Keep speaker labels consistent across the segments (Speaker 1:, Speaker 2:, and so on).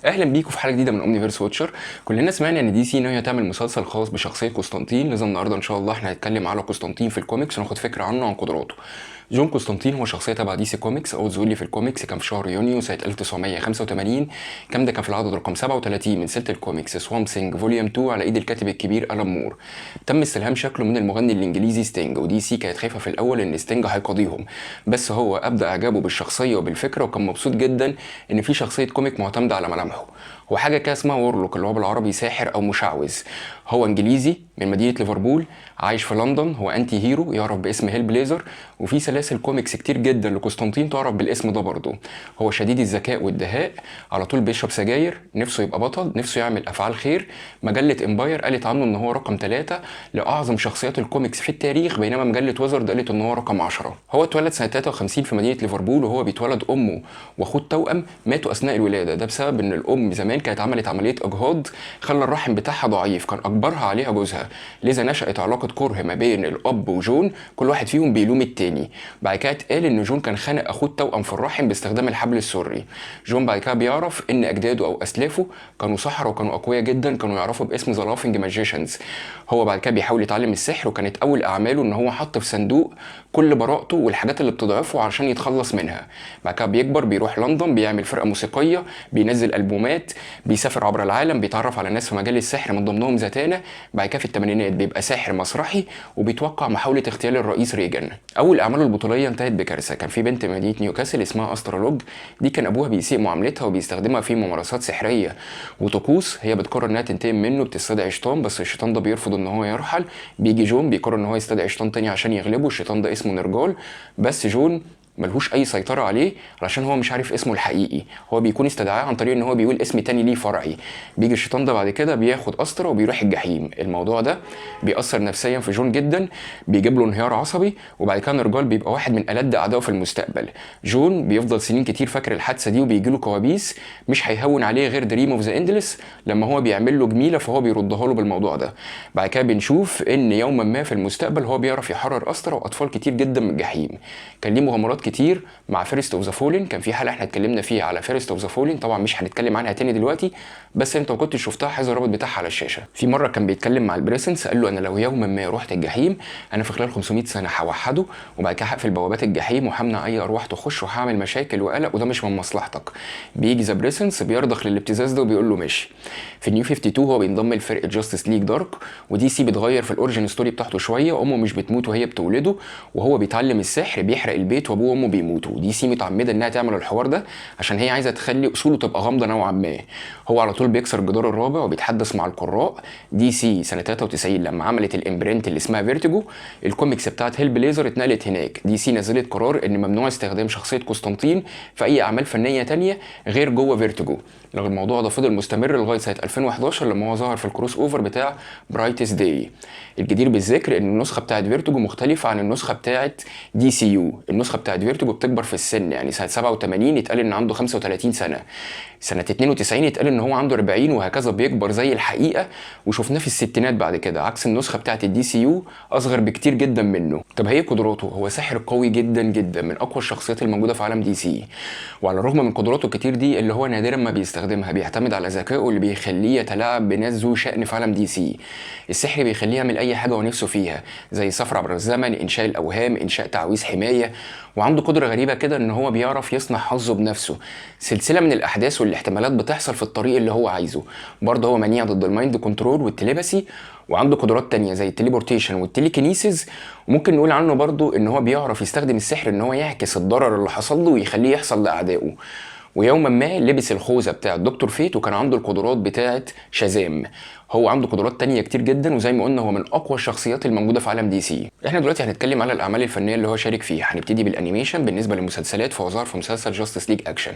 Speaker 1: اهلا بيكم في حلقه جديده من اومنيفيرس واتشر. كلنا سمعنا ان دي سي ناويه تعمل مسلسل خاص بشخصيه قسطنطين. لازم النهارده ان شاء الله احنا هنتكلم على قسطنطين في الكوميكس وناخد فكره عنه وعن قدراته. جون قسطنطين هو شخصيه تبع دي سي كوميكس. اول ظهور لي في الكوميكس كان في شهر يونيو سنه 1985. الكلام ده كان في العدد رقم 37 من سلسله الكوميكس سوام سينج فوليوم 2 على ايد الكاتب الكبير ألان مور. تم استلهام شكله من المغني الانجليزي ستينج، ودي سي كانت خايفه في الاول ان ستينج هيقاضيهم، بس هو ابدا اعجابه بالشخصيه وبالفكره وكان مبسوط جدا ان في شخصيه كوميك معتمده على ملامحه. هو حاجه كده اسمها وورلوك اللي هو بالعربي ساحر او مشعوذ. هو انجليزي من مدينه ليفربول، عايش في لندن، هو انتي هيرو يعرف باسم هيل بليزر، وفي سلاسل كوميكس كتير جدا لقسطنطين تعرف بالاسم ده برضه. هو شديد الذكاء والدهاء، على طول بيشرب سجاير، نفسه يبقى بطل، نفسه يعمل افعال خير. مجله امباير قالت عنه ان هو رقم 3 لاعظم شخصيات الكوميكس في التاريخ، بينما مجله ويزرد قالت ان هو رقم 10. هو اتولد سنه 53 في مدينه ليفربول، وهو بيتولد امه واخوه التوأم ماتوا اثناء الولاده. ده بسبب ان الام زمان كانت عملت عمليه اجهاض خلى الرحم بتاعها ضعيف، كان اجبرها عليها جوزها، لذا نشأت علاقه كره ما بين الاب وجون، كل واحد فيهم بيلوم التاني. بعد كده اتقال ان جون كان خانق اخوه التوأم في الرحم باستخدام الحبل السري. جون بعد كده بيعرف ان اجداده او اسلافه كانوا سحرة وكانوا اقوياء جدا، كانوا يعرفوا باسم ذا لافينج ماجيشنز. هو بعد كده بيحاول يتعلم السحر، وكانت اول اعماله ان هو حط في صندوق كل براءته والحاجات اللي بتضعفه عشان يتخلص منها. بعد كده بيكبر، بيروح لندن، بيعمل فرقه موسيقيه، بينزل البومات، بيسافر عبر العالم، بيتعرف على ناس في مجال السحر من ضمنهم زاتانا. بعد كده في الثمانينات بيبقى ساحر مسرحي، وبيتوقع محاوله اغتيال الرئيس ريجن. اول اعماله البطوليه انتهت بكارثه. كان في بنت مدينه نيوكاسل اسمها استرولوج، دي كان ابوها بيسيء معاملتها وبيستخدمها في ممارسات سحريه وطقوس. هي بتقرر انها تنتقم منه، بتستدعي شيطان، بس الشيطان ده بيرفض ان هو يرحل. بيجي جون بيقرر ان هو يستدعي شيطان تاني عشان يغلبه، الشيطان ده اسمه نرجال، بس جون ملهوش اي سيطره عليه علشان هو مش عارف اسمه الحقيقي. هو بيكون استدعاه عن طريق ان هو بيقول اسم تاني ليه فرعي. بيجي الشيطان ده بعد كده بياخد أسطرة وبيروح الجحيم. الموضوع ده بيأثر نفسيا في جون جدا، بيجيب له انهيار عصبي، وبعد كده نرجال بيبقى واحد من ألد أعدائه في المستقبل. جون بيفضل سنين كتير فاكر الحادثه دي، وبيجي له كوابيس مش هيهون عليه غير دريم اوف ذا اندلس لما هو بيعمل له جميله فهو بيردها له بالموضوع ده. بعد كده بنشوف ان يوما ما في المستقبل هو بيعرف يحرر أسطرة واطفال كتير جدا من الجحيم. كان ليه مغامرات كتير مع فيرست اوف ذا فولن. كان في حلقه احنا اتكلمنا فيها على فيرست اوف ذا فولن، طبعا مش هنتكلم عنها تاني دلوقتي، بس انت لو كنت شفتها حاز الرابط بتاعها على الشاشه. في مره كان بيتكلم مع البريسنس، قال له انا لو يوما ما رحت الجحيم انا في خلال 500 سنه هوحده، وبعد كده هقفل بوابات الجحيم وهمنع اي ارواح تخش وهعمل مشاكل وقلق، وده مش من مصلحتك. بيجي ذا بريسنس بيرضخ للابتزاز ده وبيقول له ماشي. في نيو 52 هو بينضم لفرقه جاستس ليج دارك، ودي سي بتغير في الاوريجن ستوري بتاعته شويه. امه مش بتموت وهي بتولده، وهو بيتعلم السحر، بيحرق البيت وابوه وامه بيموتوا. دي سي متعمده انها تعمل الحوار ده عشان هي عايزه تخلي اصوله تبقى غامضه نوعا ما. هو على طول بيكسر الجدار الرابع وبيتحدث مع القراء. دي سي سنه 93 لما عملت الامبرنت اللي اسمها فيرتيجو، الكوميكس بتاعت هيل بليزر اتنقلت هناك. دي سي نزلت قرار ان ممنوع استخدام شخصيه قسطنطين في اي اعمال فنيه تانية غير جوه فيرتيجو. لو الموضوع ده فضل مستمر لغايه سنه 2011 لما هو ظهر في الكروس اوفر بتاع برايتس داي. الجدير بالذكر ان النسخه بتاعت فيرتيجو مختلفه عن النسخه بتاعت دي سي يو. النسخه بتاعت فيرتيجو بتكبر في السن، يعني سنه 87 اتقال ان عنده 35 سنه، سنه 92 اتقال ان هو عنده 40، وهكذا بيكبر زي الحقيقه، وشفناه في الستينات بعد كده، عكس النسخه بتاعت الدي سي يو اصغر بكتير جدا منه. طب هي قدراته؟ هو ساحر قوي جدا جدا، من اقوى الشخصيات الموجوده في عالم دي سي. وعلى الرغم من قدراته الكتير دي اللي هو نادرا ما بيستخدمها، بيعتمد على ذكائه اللي بيخليه يتلاعب بناس ذو شأن في عالم دي سي. السحر بيخليه يعمل اي حاجه ونفسه فيها، زي السفر عبر الزمن، انشاء الاوهام، انشاء تعويذ حمايه. وعنده قدره غريبه كده ان هو بيعرف يصنع حظه بنفسه، سلسله من الاحداث والاحتمالات بتحصل في الطريق اللي هو عايزه. برضه هو منيع ضد المايند كنترول والتليباسي، وعنده قدرات تانية زي التليبورتيشن والتليكينيسيس. وممكن نقول عنه برضه ان هو بيعرف يستخدم السحر ان هو يعكس الضرر اللي حصل له ويخليه يحصل لاعدائه. ويوما ما لبس الخوذه بتاع دكتور فيت، وكان عنده القدرات بتاعه شازام. هو عنده قدرات تانية كتير جدا، وزي ما قلنا هو من اقوى الشخصيات الموجوده في عالم دي سي. احنا دلوقتي هنتكلم على الاعمال الفنيه اللي هو شارك فيها. هنبتدي بالانيميشن. بالنسبه للمسلسلات فهو ظهر في مسلسل جاستس ليج اكشن.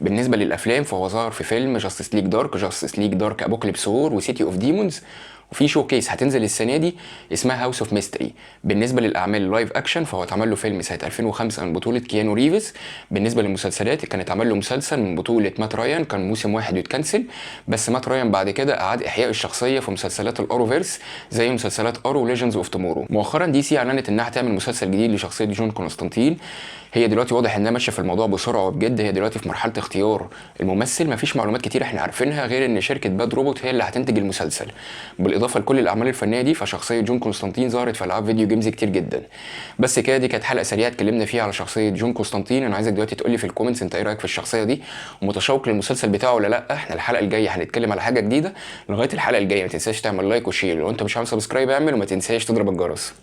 Speaker 1: بالنسبه للافلام فهو ظهر في فيلم جاستس ليج دارك، جاستس ليج دارك ابوكاليبس وور، وسيتي اوف ديمونز. وفي شو كيس هتنزل السنه دي اسمها هاوس اوف ميستري. بالنسبه للاعمال اللايف اكشن فهو اتعمل له فيلم سنه 2005 من بطوله كيانو ريفز. بالنسبه للمسلسلات كان اتعمل له مسلسل من بطوله مات رايان، كان موسم واحد ويتكنسل، بس مات رايان بعد كده اعاد احياء الشخصيه شخصيه في مسلسلات الأروفيرس زي مسلسلات أرو وليجندز اوف تومورو. مؤخرا دي سي اعلنت انها هتعمل مسلسل جديد لشخصيه جون كونستانتين. هي دلوقتي واضح انها ماشيه في الموضوع بسرعه وبجد، هي دلوقتي في مرحله اختيار الممثل، مفيش معلومات كتير احنا عارفينها غير ان شركه باد روبوت هي اللي هتنتج المسلسل. بالاضافه لكل الاعمال الفنيه دي، فشخصيه جون كونستانتين ظهرت في العاب فيديو جيمز كتير جدا. بس كده، دي كانت حلقه سريعه اتكلمنا فيها على شخصيه جون كونستانتين. انا عايزك دلوقتي تقول لي في الكومنتس انت ايه رايك في الشخصيه دي، ومتشوق للمسلسل بتاعه ولا لا. احنا الحلقه الجايه هنتكلم على حاجه جديده. لغايه الحلقه الجايه ما تنساش تعمل لايك وشير، لو انت مش عامل سبسكرايب اعمل، وما تنساش تضرب الجرس.